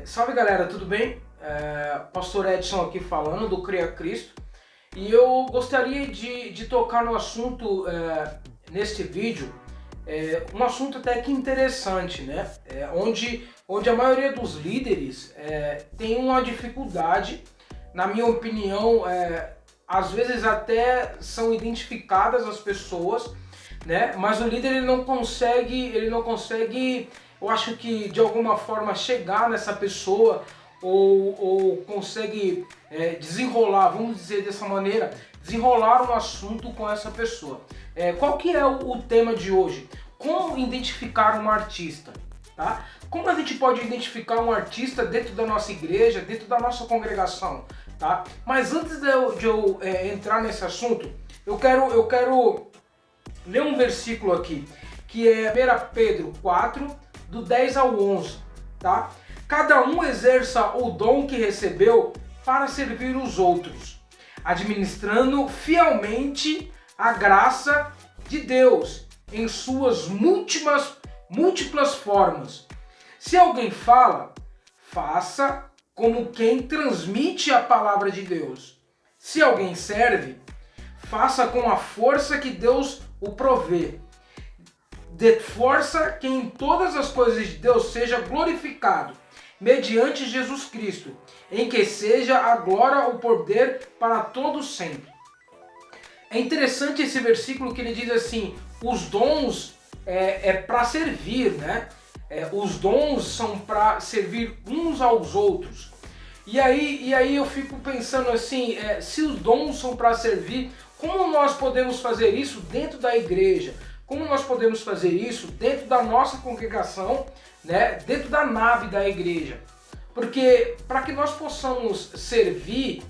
Salve galera, tudo bem? Pastor Edson aqui falando do Cria Cristo, e eu gostaria de tocar no assunto neste vídeo, um assunto até que interessante, né? Onde a maioria dos líderes tem uma dificuldade, na minha opinião, às vezes até são identificadas as pessoas, né? Mas o líder ele não consegue, eu acho que de alguma forma chegar nessa pessoa ou consegue desenrolar, vamos dizer dessa maneira, desenrolar um assunto com essa pessoa. Qual que é o tema de hoje? Como identificar um artista? Tá? Como a gente pode identificar um artista dentro da nossa igreja, dentro da nossa congregação? Tá? Mas antes de eu entrar nesse assunto, eu quero ler um versículo aqui, que é 1 Pedro 4, do 10 ao 11. Tá? Cada um exerça o dom que recebeu para servir os outros, administrando fielmente a graça de Deus em suas múltiplas formas. Se alguém fala, faça como quem transmite a palavra de Deus. Se alguém serve, faça com a força que Deus o provê. De força que em todas as coisas de Deus seja glorificado, mediante Jesus Cristo, em que seja a glória, o poder para todos sempre. É interessante esse versículo que ele diz assim, os dons para servir, né? Os dons são para servir uns aos outros. E aí eu fico pensando assim, se os dons são para servir, como nós podemos fazer isso dentro da igreja? Como nós podemos fazer isso dentro da nossa congregação, né? Dentro da nave da igreja? Porque para que nós possamos servir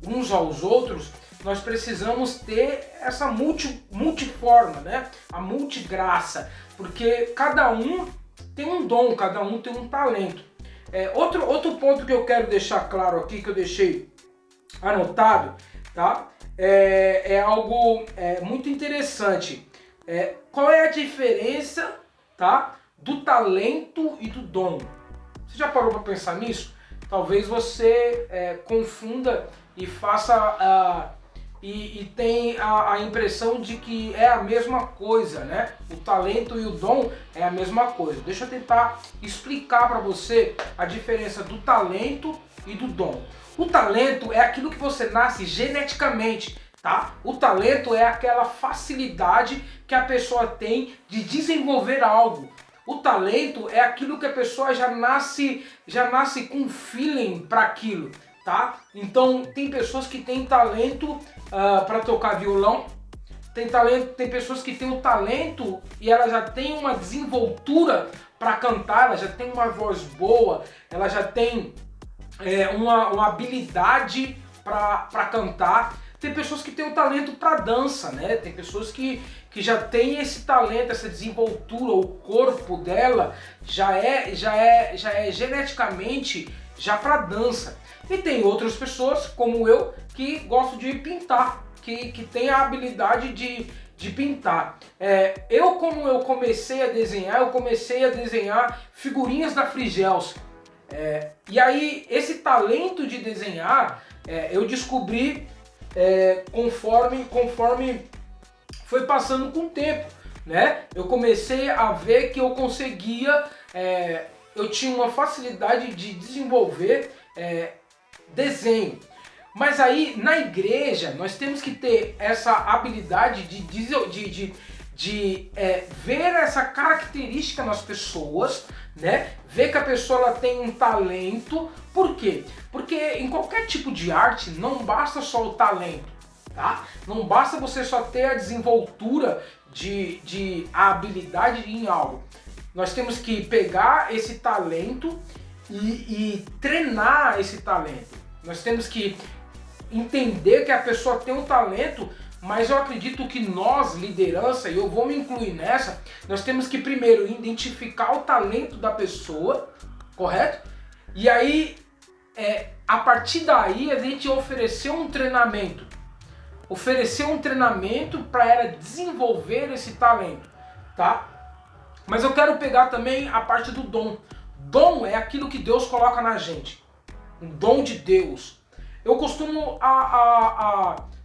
uns aos outros, nós precisamos ter essa multiforma, né? A multigraça, porque cada um tem um dom, cada um tem um talento. Outro ponto que eu quero deixar claro aqui, que eu deixei anotado, tá? É algo muito interessante. Qual é a diferença, tá, do talento e do dom? Você já parou para pensar nisso? Talvez você confunda e faça e tem a impressão de que é a mesma coisa, né? O talento e o dom é a mesma coisa. Deixa eu tentar explicar para você a diferença do talento e do dom. O talento é aquilo que você nasce geneticamente, tá? O talento é aquela facilidade que a pessoa tem de desenvolver algo. O talento é aquilo que a pessoa já nasce com feeling para aquilo, tá? Então tem pessoas que têm talento para tocar violão, tem pessoas que têm o talento e ela já tem uma desenvoltura para cantar, ela já tem uma voz boa, ela já tem uma habilidade para cantar. Tem pessoas que têm o talento para dança, né? Tem pessoas que já têm esse talento, essa desenvoltura, o corpo dela já é geneticamente já para dança. E tem outras pessoas, como eu, que gostam de pintar, que tem a habilidade de pintar. Como eu comecei a desenhar figurinhas da Frigels. E aí, esse talento de desenhar, eu descobri conforme foi passando com o tempo, né? Eu comecei a ver que eu conseguia, eu tinha uma facilidade de desenvolver desenho. Mas aí na igreja nós temos que ter essa habilidade de ver essa característica nas pessoas, né? Ver que a pessoa ela tem um talento. Por quê? Porque em qualquer tipo de arte não basta só o talento, tá? Não basta você só ter a desenvoltura a habilidade em algo. Nós temos que pegar esse talento e treinar esse talento. Nós temos que entender que a pessoa tem um talento, mas eu acredito que nós, liderança, e eu vou me incluir nessa, nós temos que primeiro identificar o talento da pessoa, correto? E aí, a partir daí, a gente oferecer um treinamento para ela desenvolver esse talento, tá? Mas eu quero pegar também a parte do dom. Dom é aquilo que Deus coloca na gente. Um dom de Deus. Eu costumo,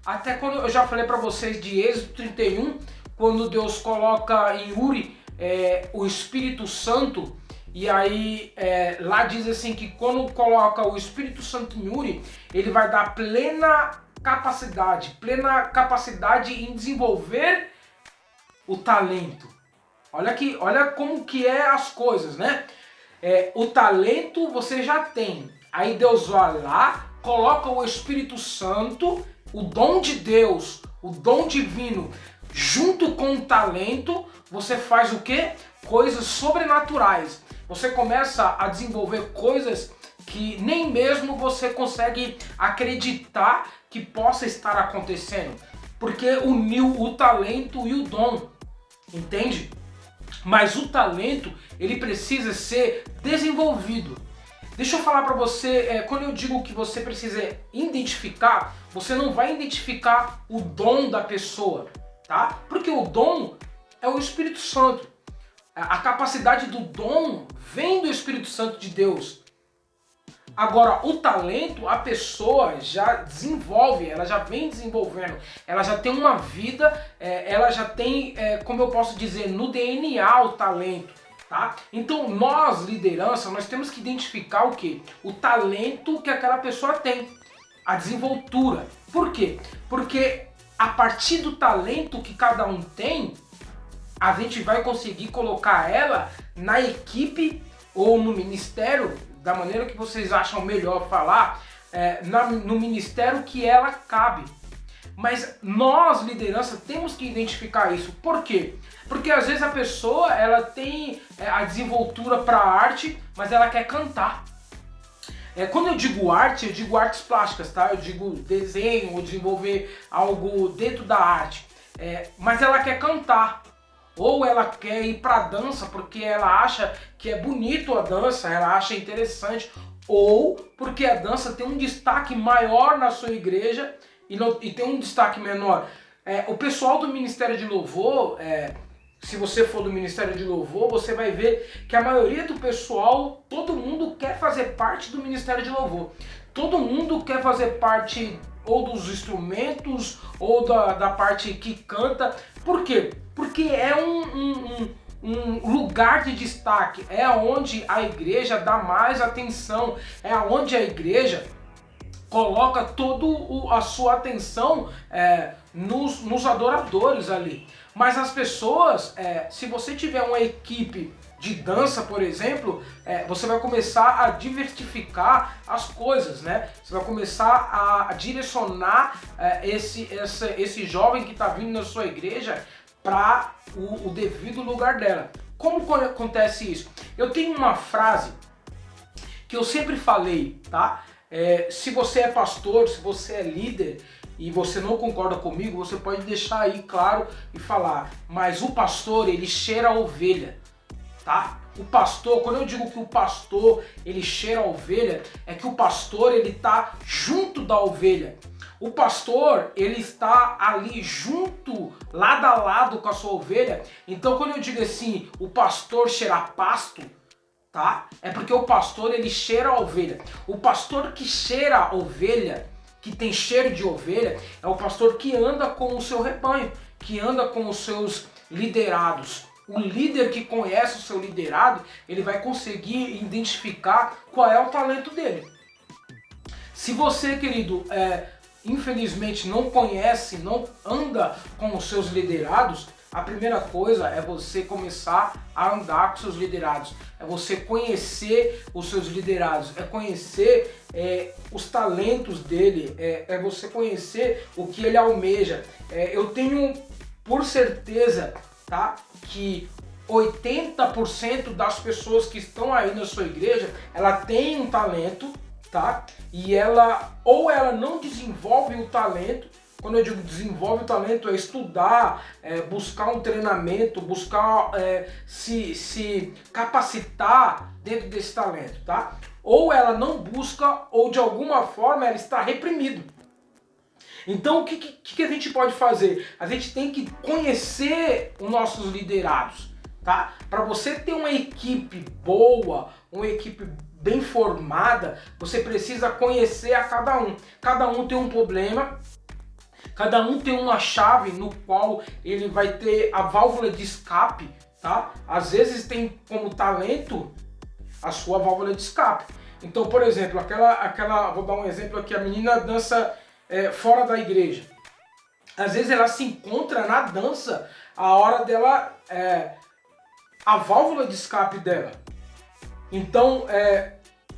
até quando eu já falei para vocês de Êxodo 31, quando Deus coloca em Uri o Espírito Santo, e aí lá diz assim que quando coloca o Espírito Santo em Uri, ele vai dar plena capacidade em desenvolver o talento. Olha como que é as coisas, né? O talento você já tem. Aí Deus vai lá, coloca o Espírito Santo, o dom de Deus, o dom divino, junto com o talento, você faz o quê? Coisas sobrenaturais. Você começa a desenvolver coisas que nem mesmo você consegue acreditar que possa estar acontecendo. Porque uniu o talento e o dom, entende? Mas o talento, ele precisa ser desenvolvido. Deixa eu falar para você, quando eu digo que você precisa identificar, você não vai identificar o dom da pessoa, tá? Porque o dom é o Espírito Santo. A capacidade do dom vem do Espírito Santo de Deus. Agora, o talento, a pessoa já desenvolve, ela já vem desenvolvendo, ela já tem uma vida, ela já tem, como eu posso dizer, no DNA o talento, tá? Então, nós, liderança, nós temos que identificar o quê? O talento que aquela pessoa tem, a desenvoltura. Por quê? Porque a partir do talento que cada um tem, a gente vai conseguir colocar ela na equipe ou no ministério, da maneira que vocês acham melhor falar, no ministério que ela cabe. Mas nós, liderança, temos que identificar isso. Por quê? Porque às vezes a pessoa ela tem a desenvoltura para arte, mas ela quer cantar. Quando eu digo arte, eu digo artes plásticas, tá? Eu digo desenho ou desenvolver algo dentro da arte. Mas ela quer cantar. Ou ela quer ir para dança porque ela acha que é bonito a dança, ela acha interessante. Ou porque a dança tem um destaque maior na sua igreja e tem um destaque menor. O pessoal do Ministério de Louvor, se você for do Ministério de Louvor, você vai ver que a maioria do pessoal, todo mundo quer fazer parte do Ministério de Louvor. Todo mundo quer fazer parte ou dos instrumentos ou da parte que canta. Por quê? Porque é um lugar de destaque, é onde a igreja dá mais atenção, é onde a igreja coloca toda a sua atenção nos adoradores ali. Mas as pessoas, se você tiver uma equipe de dança, por exemplo, você vai começar a diversificar as coisas, né? Você vai começar a direcionar esse jovem que está vindo na sua igreja para o devido lugar dela. Como acontece isso? Eu tenho uma frase que eu sempre falei, tá? Se você é pastor, se você é líder e você não concorda comigo, você pode deixar aí claro e falar, mas o pastor, ele cheira a ovelha, tá? O pastor, quando eu digo que o pastor, ele cheira a ovelha, é que o pastor, ele tá junto da ovelha. O pastor, ele está ali junto, lado a lado com a sua ovelha. Então, quando eu digo assim, o pastor cheira pasto, tá? É porque o pastor, ele cheira a ovelha. O pastor que cheira a ovelha, que tem cheiro de ovelha, é o pastor que anda com o seu rebanho, que anda com os seus liderados. O líder que conhece o seu liderado, ele vai conseguir identificar qual é o talento dele. Se você, querido, infelizmente não conhece, não anda com os seus liderados, a primeira coisa é você começar a andar com seus liderados, é você conhecer os seus liderados, é conhecer os talentos dele, é você conhecer o que ele almeja. Eu tenho por certeza, tá, que 80% das pessoas que estão aí na sua igreja, ela tem um talento, tá? E ela não desenvolve o talento. Quando eu digo desenvolve o talento, é estudar, buscar um treinamento, buscar se capacitar dentro desse talento, tá? Ou ela não busca, ou de alguma forma ela está reprimido. Então o que a gente pode fazer? A gente tem que conhecer os nossos liderados, tá? Para você ter uma equipe boa, uma equipe bem formada, você precisa conhecer a cada um. Cada um tem um problema, cada um tem uma chave no qual ele vai ter a válvula de escape, tá? Às vezes tem como talento a sua válvula de escape. Então, por exemplo, vou dar um exemplo aqui, a menina dança fora da igreja. Às vezes ela se encontra na dança a hora dela, a válvula de escape dela. Então,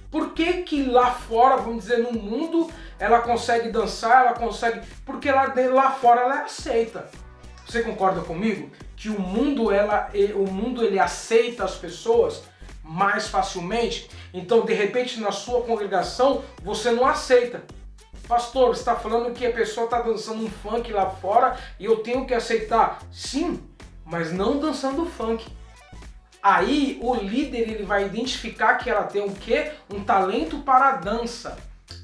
por que lá fora, vamos dizer, no mundo, ela consegue dançar, ela consegue... Porque lá fora ela é aceita. Você concorda comigo? Que o mundo ele aceita as pessoas mais facilmente. Então, de repente, na sua congregação, você não aceita. Pastor, você está falando que a pessoa está dançando um funk lá fora e eu tenho que aceitar? Sim, mas não dançando funk. Aí o líder ele vai identificar que ela tem o quê? Um talento para a dança.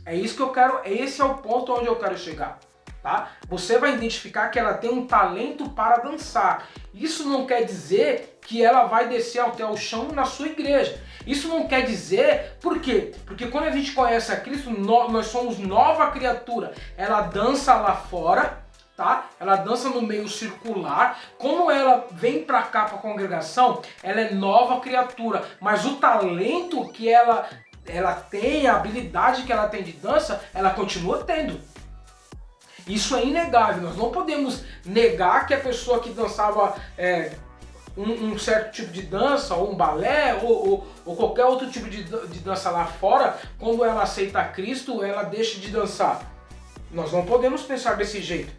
É isso que eu quero, esse é o ponto onde eu quero chegar. Tá? Você vai identificar que ela tem um talento para dançar. Isso não quer dizer que ela vai descer até o chão na sua igreja. Isso não quer dizer, por quê? Porque quando a gente conhece a Cristo, nós somos nova criatura. Ela dança lá fora, tá? Ela dança no meio circular. Como ela vem para cá, para a congregação, ela é nova criatura. Mas o talento que ela tem, a habilidade que ela tem de dança, ela continua tendo. Isso é inegável. Nós não podemos negar que a pessoa que dançava um certo tipo de dança, ou um balé, ou qualquer outro tipo de dança lá fora, quando ela aceita Cristo, ela deixa de dançar. Nós não podemos pensar desse jeito,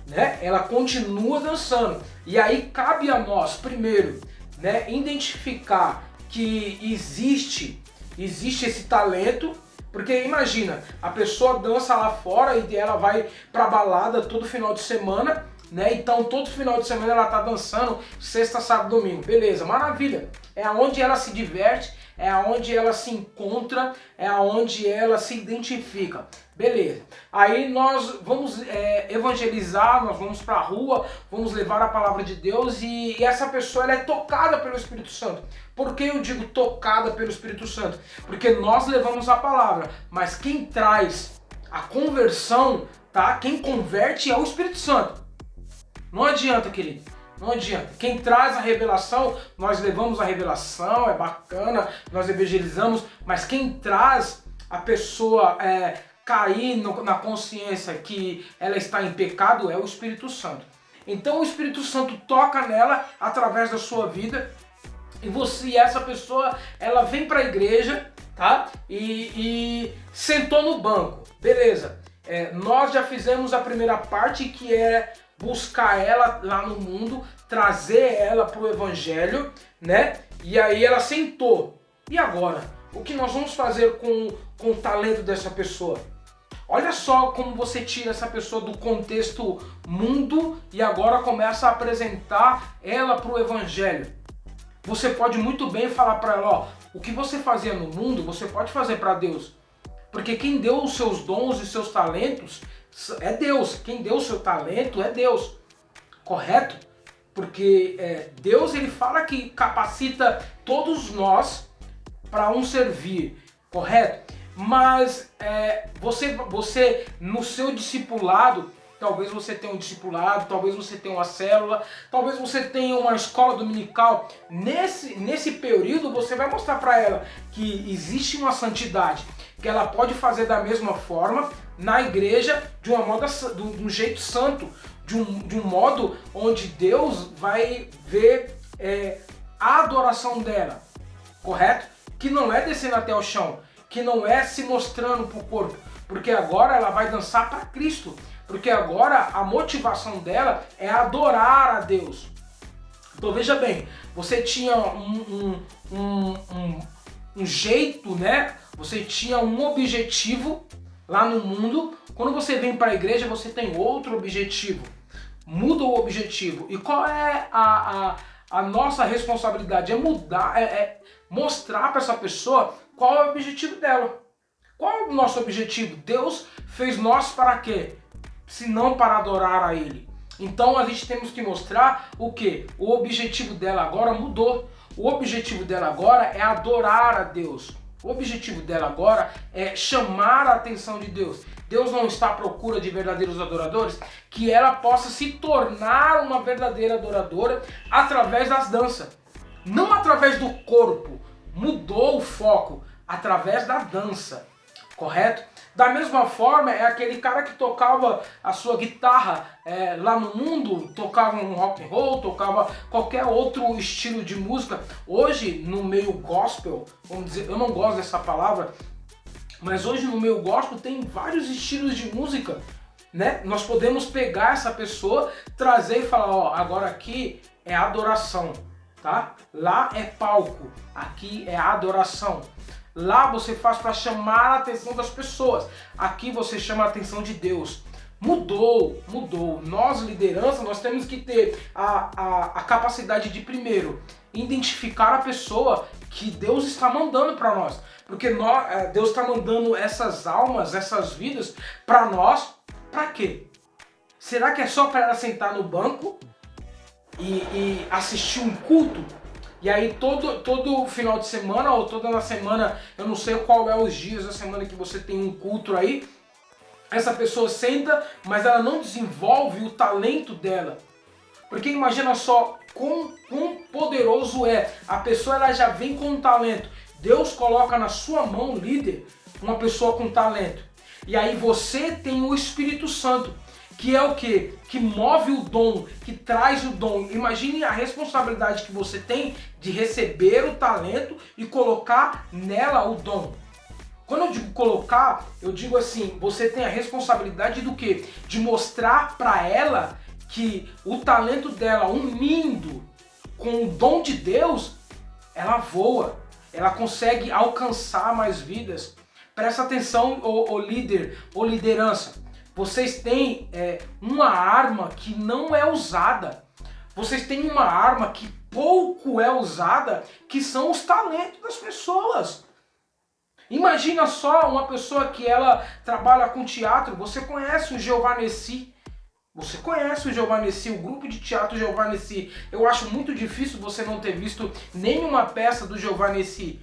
né? Ela continua dançando. E aí cabe a nós, primeiro, né, identificar que existe esse talento. Porque imagina, a pessoa dança lá fora e ela vai pra balada todo final de semana, né? Então todo final de semana ela tá dançando, sexta, sábado, domingo. Beleza, maravilha. É onde ela se diverte, é onde ela se encontra, é onde ela se identifica. Beleza. Aí nós vamos evangelizar, nós vamos pra rua, vamos levar a palavra de Deus e essa pessoa ela é tocada pelo Espírito Santo. Por que eu digo tocada pelo Espírito Santo? Porque nós levamos a palavra, mas quem traz a conversão, tá? Quem converte é o Espírito Santo. Não adianta, querido. Não adianta. Quem traz a revelação, nós levamos a revelação, é bacana, nós evangelizamos, mas quem traz a pessoa cair na consciência que ela está em pecado é o Espírito Santo. Então o Espírito Santo toca nela através da sua vida e essa pessoa, ela vem para a igreja, tá? E sentou no banco. Beleza. Nós já fizemos a primeira parte, que é buscar ela lá no mundo, trazer ela para o evangelho, né? E aí ela sentou. E agora? O que nós vamos fazer com o talento dessa pessoa? Olha só como você tira essa pessoa do contexto mundo e agora começa a apresentar ela para o evangelho. Você pode muito bem falar para ela, ó, o que você fazia no mundo, você pode fazer para Deus. Porque quem deu os seus dons e seus talentos é Deus. Quem deu o seu talento é Deus. Correto? Porque Deus ele fala que capacita todos nós para um servir. Correto? Mas você no seu discipulado, talvez você tenha um discipulado, talvez você tenha uma célula, talvez você tenha uma escola dominical. Nesse período você vai mostrar para ela que existe uma santidade, que ela pode fazer da mesma forma na igreja de um jeito santo, de um modo onde Deus vai ver a adoração dela, correto? Que não é descendo até o chão, que não é se mostrando para o corpo, porque agora ela vai dançar para Cristo, porque agora a motivação dela é adorar a Deus. Então veja bem, você tinha um jeito, né? Você tinha um objetivo lá no mundo. Quando você vem para a igreja, você tem outro objetivo. Muda o objetivo. E qual é a nossa responsabilidade? É mudar, mostrar para essa pessoa qual é o objetivo dela. Qual é o nosso objetivo? Deus fez nós para quê? Se não para adorar a Ele. Então a gente temos que mostrar o que? O objetivo dela agora mudou. O objetivo dela agora é adorar a Deus. O objetivo dela agora é chamar a atenção de Deus. Deus não está à procura de verdadeiros adoradores, que ela possa se tornar uma verdadeira adoradora através das danças. Não através do corpo. Mudou o foco através da dança. Correto? Da mesma forma, é aquele cara que tocava a sua guitarra lá no mundo, tocava um rock and roll, tocava qualquer outro estilo de música. Hoje, no meio gospel, vamos dizer, eu não gosto dessa palavra, mas hoje no meio gospel tem vários estilos de música, né? Nós podemos pegar essa pessoa, trazer e falar, ó, agora aqui é adoração, tá? Lá é palco, aqui é adoração. Lá você faz para chamar a atenção das pessoas. Aqui você chama a atenção de Deus. Mudou. Nós, liderança, nós temos que ter a capacidade de, primeiro, identificar a pessoa que Deus está mandando para nós. Porque Deus está mandando essas almas, essas vidas para nós, para quê? Será que é só para ela sentar no banco e assistir um culto? E aí todo final de semana ou toda na semana, eu não sei qual é os dias da semana que você tem um culto aí, essa pessoa senta, mas ela não desenvolve o talento dela. Porque imagina só quão poderoso é. A pessoa ela já vem com um talento. Deus coloca na sua mão, líder, uma pessoa com talento. E aí você tem o Espírito Santo, que é o quê? Que move o dom, que traz o dom. Imagine a responsabilidade que você tem de receber o talento e colocar nela o dom. Quando eu digo colocar, eu digo assim, você tem a responsabilidade do quê? De mostrar para ela que o talento dela, unindo com o dom de Deus, ela voa, ela consegue alcançar mais vidas. Presta atenção, ô líder, ô liderança. Vocês têm uma arma que não é usada. Vocês têm uma arma que pouco é usada, que são os talentos das pessoas. Imagina só uma pessoa que ela trabalha com teatro. Você conhece o Giovannessi? Você conhece o Giovannessi, o grupo de teatro Giovannessi. Eu acho muito difícil você não ter visto nenhuma peça do Giovannessi.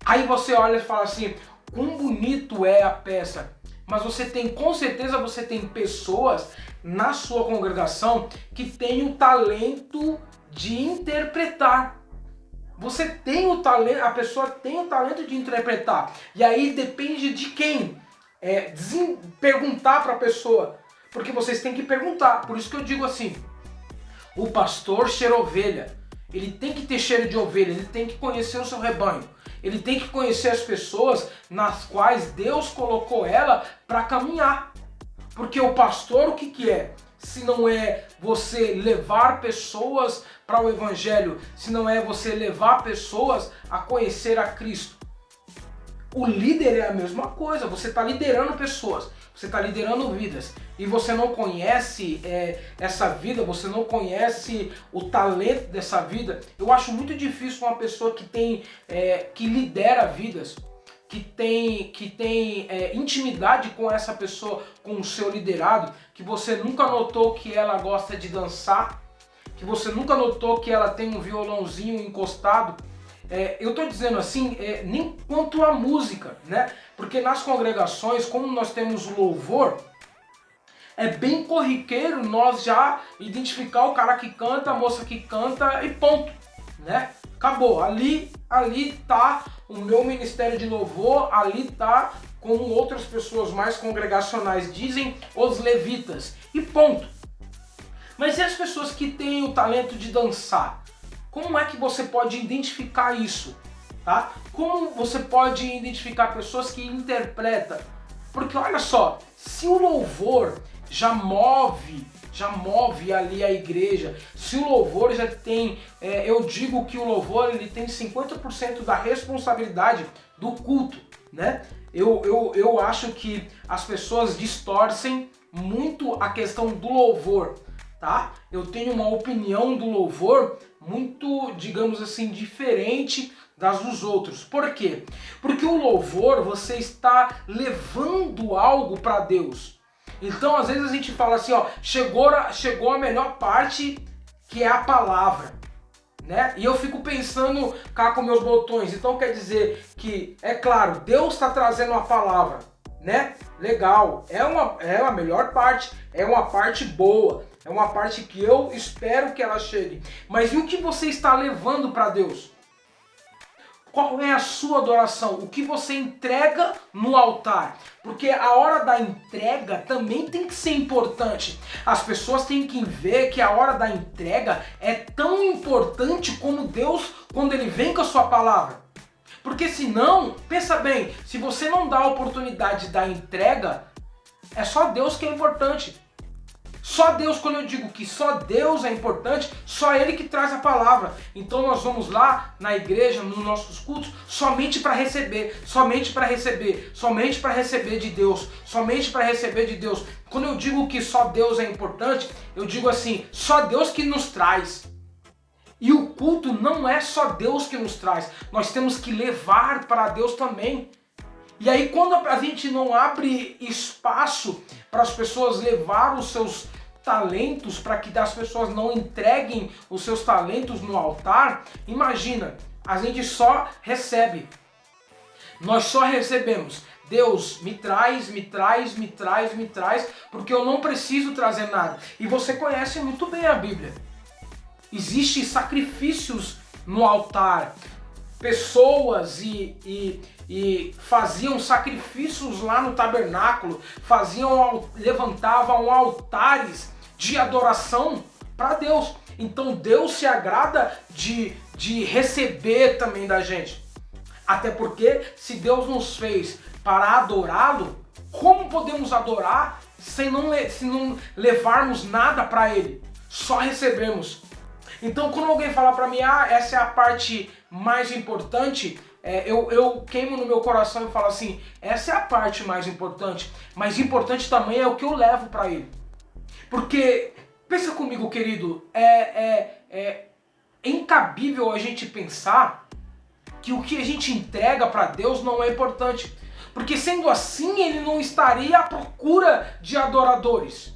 Aí você olha e fala assim, quão bonito é a peça. Mas você tem, com certeza você tem pessoas na sua congregação que tem o talento de interpretar. Você tem o talento, a pessoa tem o talento de interpretar. E aí depende de quem perguntar para a pessoa. Porque vocês têm que perguntar. Por isso que eu digo assim, o pastor cheira ovelha. Ele tem que ter cheiro de ovelha, ele tem que conhecer o seu rebanho. Ele tem que conhecer as pessoas nas quais Deus colocou ela para caminhar. Porque o pastor, o que é? Se não é você levar pessoas para o Evangelho, se não é você levar pessoas a conhecer a Cristo. O líder é a mesma coisa, você está liderando pessoas, você está liderando vidas. E você não conhece essa vida, você não conhece o talento dessa vida. Eu acho muito difícil uma pessoa que lidera vidas, que tem intimidade com essa pessoa, com o seu liderado, que você nunca notou que ela gosta de dançar, que você nunca notou que ela tem um violãozinho encostado. Eu estou dizendo assim, nem quanto à música, né? Porque nas congregações, como nós temos o louvor, é bem corriqueiro nós já identificar o cara que canta, a moça que canta e ponto, né? Acabou, ali tá o meu ministério de louvor, ali tá, como outras pessoas mais congregacionais dizem, os levitas, e ponto. Mas e as pessoas que têm o talento de dançar? Como é que você pode identificar isso? Tá? Como você pode identificar pessoas que interpretam? Porque olha só, se o louvor já move ali a igreja, se o louvor já tem, eu digo que o louvor ele tem 50% da responsabilidade do culto, né? Eu acho que as pessoas distorcem muito a questão do louvor, tá? Eu tenho uma opinião do louvor muito, digamos assim, diferente das dos outros. Por quê? Porque o louvor, você está levando algo para Deus. Então às vezes a gente fala assim, ó, chegou a melhor parte, que é a palavra, né? E eu fico pensando cá com meus botões. Então quer dizer que, é claro, Deus está trazendo a palavra, né? Legal, é a melhor parte, é uma parte boa, é uma parte que eu espero que ela chegue. Mas e o que você está levando para Deus? Qual é a sua adoração? O que você entrega no altar? Porque a hora da entrega também tem que ser importante. As pessoas têm que ver que a hora da entrega é tão importante como Deus quando Ele vem com a sua palavra. Porque senão, pensa bem, se você não dá a oportunidade da entrega, é só Deus que é importante. Só Deus, quando eu digo que só Deus é importante, só Ele que traz a palavra. Então nós vamos lá na igreja, nos nossos cultos, somente para receber, somente para receber, somente para receber de Deus, somente para receber de Deus. Quando eu digo que só Deus é importante, eu digo assim, só Deus que nos traz. E o culto não é só Deus que nos traz, nós temos que levar para Deus também. E aí quando a gente não abre espaço para as pessoas levar os seus talentos, para que as pessoas não entreguem os seus talentos no altar, imagina, a gente só recebe. Nós só recebemos. Deus, me traz, me traz, me traz, me traz, porque eu não preciso trazer nada. E você conhece muito bem a Bíblia. Existem sacrifícios no altar. Pessoas e faziam sacrifícios lá no tabernáculo, levantavam altares de adoração para Deus. Então Deus se agrada de receber também da gente. Até porque se Deus nos fez para adorá-lo, como podemos adorar se não levarmos nada para Ele? Só recebemos. Então quando alguém fala para mim, essa é a parte mais importante, eu queimo no meu coração e falo assim, essa é a parte mais importante, mas importante também é o que eu levo para Ele. Porque, pensa comigo, querido, é incabível a gente pensar que o que a gente entrega para Deus não é importante. Porque sendo assim, Ele não estaria à procura de adoradores.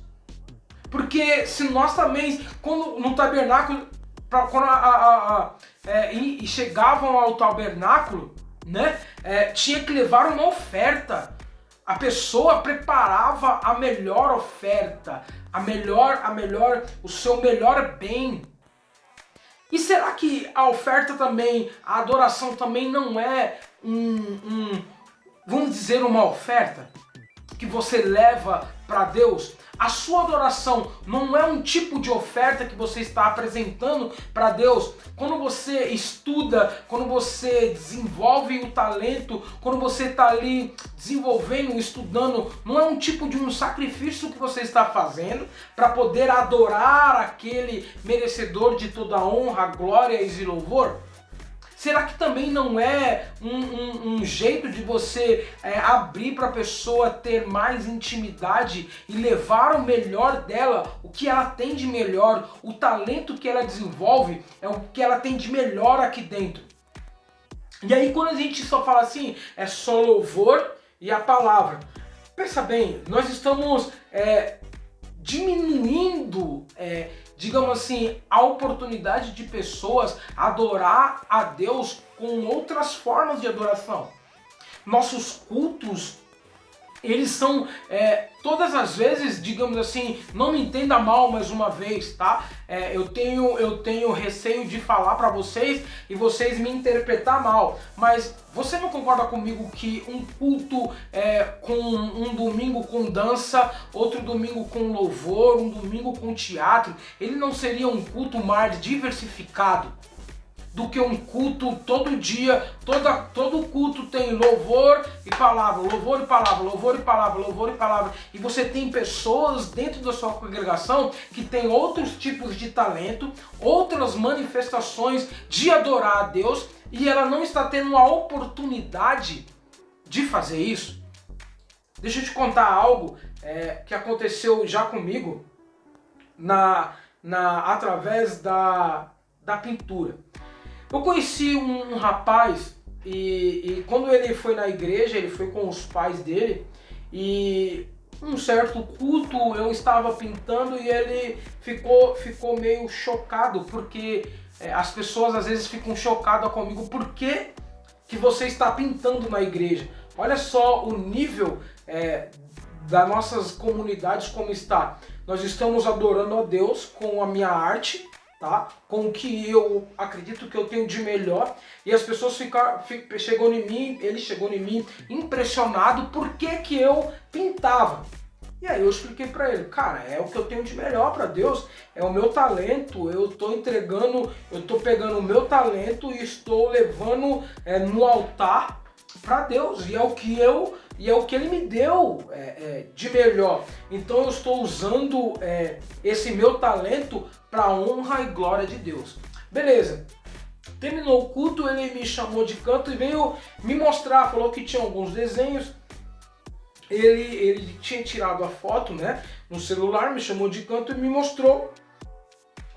Porque se nós também, quando no tabernáculo, quando chegavam ao tabernáculo, né, tinha que levar uma oferta. A pessoa preparava a melhor oferta, o seu melhor bem. E será que a oferta também, a adoração também não é vamos dizer, uma oferta que você leva para Deus? A sua adoração não é um tipo de oferta que você está apresentando para Deus. Quando você estuda, quando você desenvolve o talento, quando você está ali desenvolvendo, estudando, não é um tipo de um sacrifício que você está fazendo para poder adorar aquele merecedor de toda honra, glória e louvor? Será que também não é um jeito de você abrir para a pessoa ter mais intimidade e levar o melhor dela, o que ela tem de melhor, o talento que ela desenvolve, é o que ela tem de melhor aqui dentro? E aí quando a gente só fala assim, é só louvor e a palavra. Pensa bem, nós estamos diminuindo, digamos assim, a oportunidade de pessoas adorar a Deus com outras formas de adoração. Nossos cultos, eles são, todas as vezes, digamos assim, não me entenda mal mais uma vez, tá? Eu tenho receio de falar para vocês e vocês me interpretar mal, mas você não concorda comigo que um culto com um domingo com dança, outro domingo com louvor, um domingo com teatro, ele não seria um culto mais diversificado do que um culto todo dia? Todo culto tem louvor e palavra, louvor e palavra, louvor e palavra, louvor e palavra. E você tem pessoas dentro da sua congregação que tem outros tipos de talento, outras manifestações de adorar a Deus, e ela não está tendo a oportunidade de fazer isso. Deixa eu te contar algo que aconteceu já comigo através da pintura. Eu conheci um rapaz e quando ele foi na igreja, ele foi com os pais dele e um certo culto, eu estava pintando e ele ficou meio chocado, porque as pessoas às vezes ficam chocadas comigo, por que você está pintando na igreja? Olha só o nível das nossas comunidades como está. Nós estamos adorando a Deus com a minha arte, tá? Com o que eu acredito que eu tenho de melhor, e as pessoas ele chegou em mim impressionado por que eu pintava. E aí eu expliquei para ele, cara, é o que eu tenho de melhor para Deus, é o meu talento, eu estou entregando, eu estou pegando o meu talento e estou levando no altar para Deus, e é o que ele me deu de melhor. Então eu estou usando esse meu talento para a honra e glória de Deus. Beleza. Terminou o culto, ele me chamou de canto e veio me mostrar, falou que tinha alguns desenhos. Ele tinha tirado a foto, né, no celular, me chamou de canto e me mostrou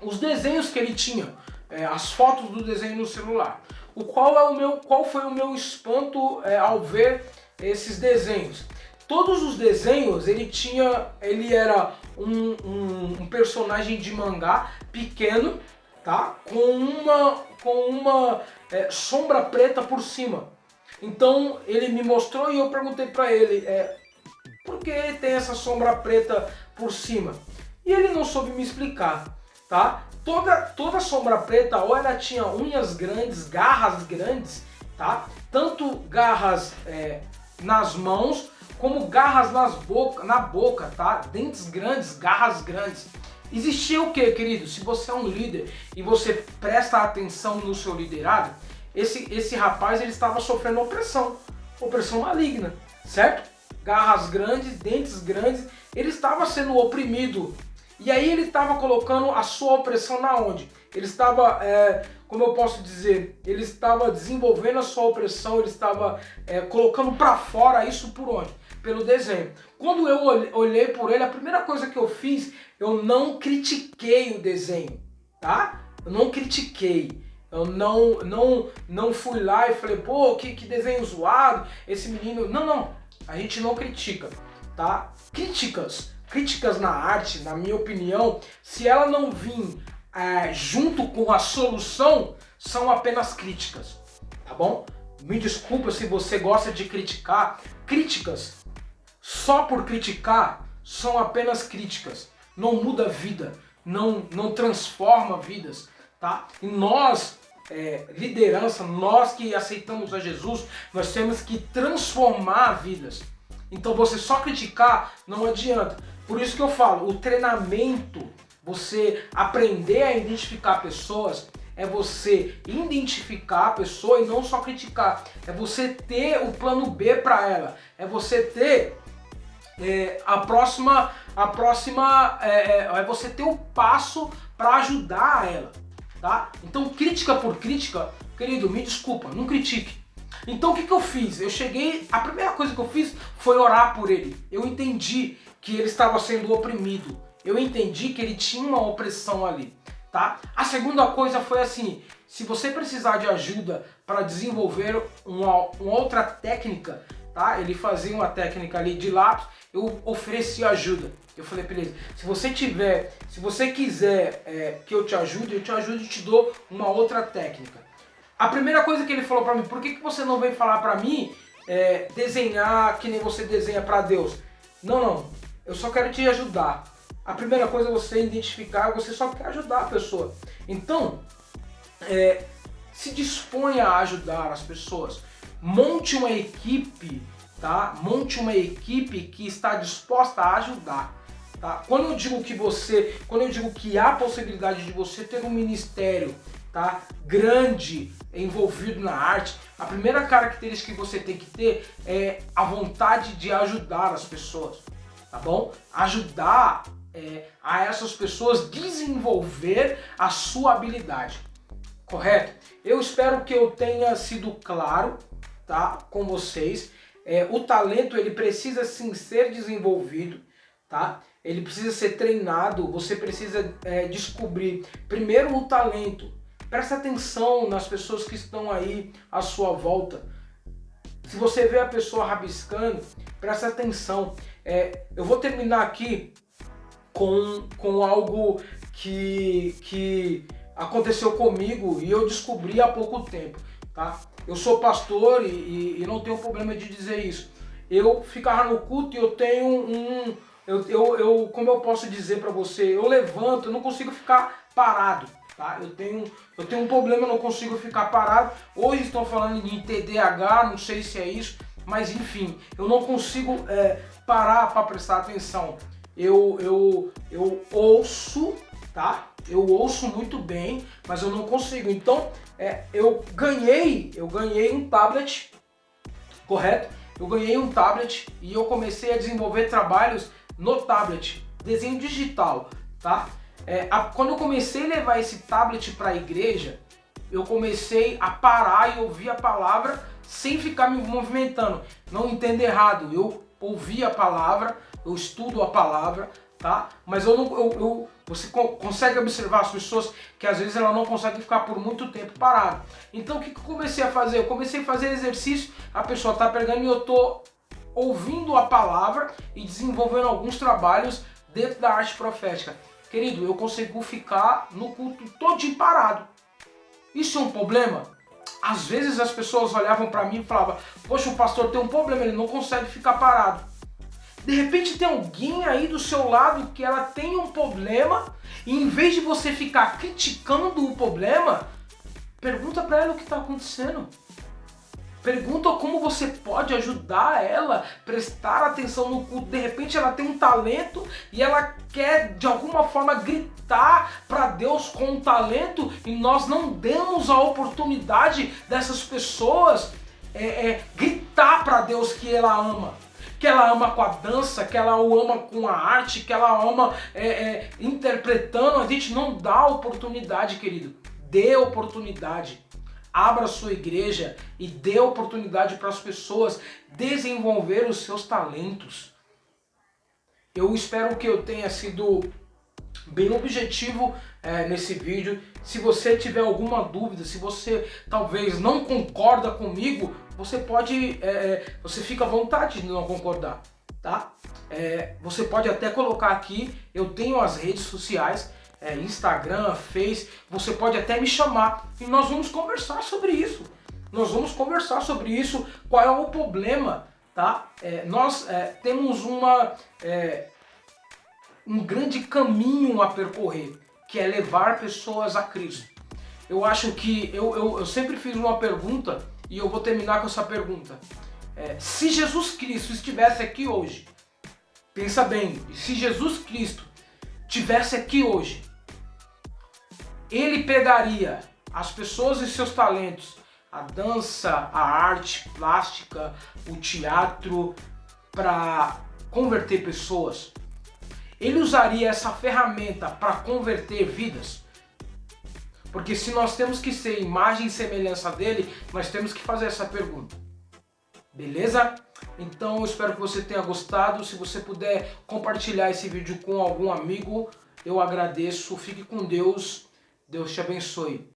os desenhos que ele tinha, as fotos do desenho no celular. Qual foi o meu espanto ao ver esses desenhos? Todos os desenhos ele era um personagem de mangá pequeno, tá? Com uma sombra preta por cima. Então ele me mostrou e eu perguntei para ele por que tem essa sombra preta por cima? E ele não soube me explicar, tá? Toda sombra preta, ou ela tinha unhas grandes, garras grandes, tá? Tanto garras nas mãos, como garras na boca, tá? Dentes grandes, garras grandes. Existia o que, querido? Se você é um líder e você presta atenção no seu liderado, esse rapaz ele estava sofrendo opressão maligna, certo? Garras grandes, dentes grandes, ele estava sendo oprimido. E aí ele estava colocando a sua opressão na onde? Ele estava, como eu posso dizer, ele estava desenvolvendo a sua opressão, ele estava colocando para fora isso por onde? Pelo desenho. Quando eu olhei por ele, a primeira coisa que eu fiz, eu não critiquei o desenho, tá? Eu não critiquei. Eu não fui lá e falei, pô, que desenho zoado, esse menino... Não. A gente não critica, tá? Críticas na arte, na minha opinião, se ela não vir junto com a solução, são apenas críticas, tá bom? Me desculpa se você gosta de criticar. Críticas, só por criticar, são apenas críticas. Não muda a vida, não transforma vidas, tá? E nós... liderança, nós que aceitamos a Jesus, nós temos que transformar vidas. Então você só criticar não adianta. Por isso que eu falo, o treinamento, você aprender a identificar pessoas, é você identificar a pessoa e não só criticar. É você ter o plano B para ela. É você ter é você ter o passo para ajudar ela. Tá? Então, crítica por crítica, querido, me desculpa, não critique. Então, o que eu fiz? A primeira coisa que eu fiz foi orar por ele. Eu entendi que ele estava sendo oprimido. Eu entendi que ele tinha uma opressão ali, tá? A segunda coisa foi assim, se você precisar de ajuda para desenvolver uma outra técnica, tá? Ele fazia uma técnica ali de lápis, eu ofereci ajuda. Eu falei para ele, se você quiser que eu te ajude e te dou uma outra técnica. A primeira coisa que ele falou para mim, por que você não vem falar para mim desenhar que nem você desenha para Deus? Não, eu só quero te ajudar. A primeira coisa é você identificar, você só quer ajudar a pessoa. Então, se disponha a ajudar as pessoas. Monte uma equipe, tá? Monte uma equipe que está disposta a ajudar. Tá? Quando eu digo que há possibilidade de você ter um ministério, tá, grande envolvido na arte, a primeira característica que você tem que ter é a vontade de ajudar as pessoas, tá bom? Ajudar a essas pessoas desenvolver a sua habilidade, correto? Eu espero que eu tenha sido claro, tá, com vocês. O talento ele precisa sim ser desenvolvido, tá? Ele precisa ser treinado, você precisa descobrir primeiro o talento. Presta atenção nas pessoas que estão aí à sua volta. Se você vê a pessoa rabiscando, presta atenção. Eu vou terminar aqui com algo que aconteceu comigo e eu descobri há pouco tempo, tá? Eu sou pastor e não tenho problema de dizer isso. Eu ficava no culto e eu tenho como eu posso dizer para você, eu levanto, eu não consigo ficar parado, tá? Eu tenho um problema, eu não consigo ficar parado. Hoje estão falando de TDAH, não sei se é isso, mas enfim, eu não consigo parar para prestar atenção. Eu ouço, tá? Eu ouço muito bem, mas eu não consigo. Então, eu ganhei um tablet, correto? Eu ganhei um tablet e eu comecei a desenvolver trabalhos no tablet, desenho digital, tá? Quando eu comecei a levar esse tablet para a igreja, eu comecei a parar e ouvir a palavra sem ficar me movimentando. Não entenda errado, eu ouvi a palavra, eu estudo a palavra, tá? Mas você consegue observar as pessoas que às vezes ela não consegue ficar por muito tempo parado. Então o que eu comecei a fazer? Eu comecei a fazer exercício, a pessoa está pregando e eu estou ouvindo a palavra e desenvolvendo alguns trabalhos dentro da arte profética. Querido, eu consigo ficar no culto todinho parado. Isso é um problema? Às vezes as pessoas olhavam para mim e falavam: poxa, o pastor tem um problema, ele não consegue ficar parado. De repente tem alguém aí do seu lado que ela tem um problema e em vez de você ficar criticando o problema, pergunta para ela o que está acontecendo. Pergunta como você pode ajudar ela a prestar atenção no culto. De repente ela tem um talento e ela quer de alguma forma gritar para Deus com um talento e nós não demos a oportunidade dessas pessoas gritar para Deus que ela ama. Que ela ama com a dança, que ela o ama com a arte, que ela ama interpretando. A gente não dá oportunidade, querido. Dê oportunidade. Abra a sua igreja e dê oportunidade para as pessoas desenvolver os seus talentos. Eu espero que eu tenha sido bem objetivo nesse vídeo. Se você tiver alguma dúvida, se você talvez não concorda comigo, você pode, você fica à vontade de não concordar, tá? Você pode até colocar aqui, eu tenho as redes sociais, Instagram, Face, você pode até me chamar e nós vamos conversar sobre isso. Nós vamos conversar sobre isso, qual é o problema, tá? Nós temos um grande caminho a percorrer, que é levar pessoas a Cristo. Eu acho que, eu sempre fiz uma pergunta e eu vou terminar com essa pergunta. Se Jesus Cristo estivesse aqui hoje, pensa bem, se Jesus Cristo estivesse aqui hoje, ele pegaria as pessoas e seus talentos, a dança, a arte plástica, o teatro, para converter pessoas? Ele usaria essa ferramenta para converter vidas? Porque se nós temos que ser imagem e semelhança dele, nós temos que fazer essa pergunta. Beleza? Então eu espero que você tenha gostado. Se você puder compartilhar esse vídeo com algum amigo, eu agradeço. Fique com Deus. Deus te abençoe.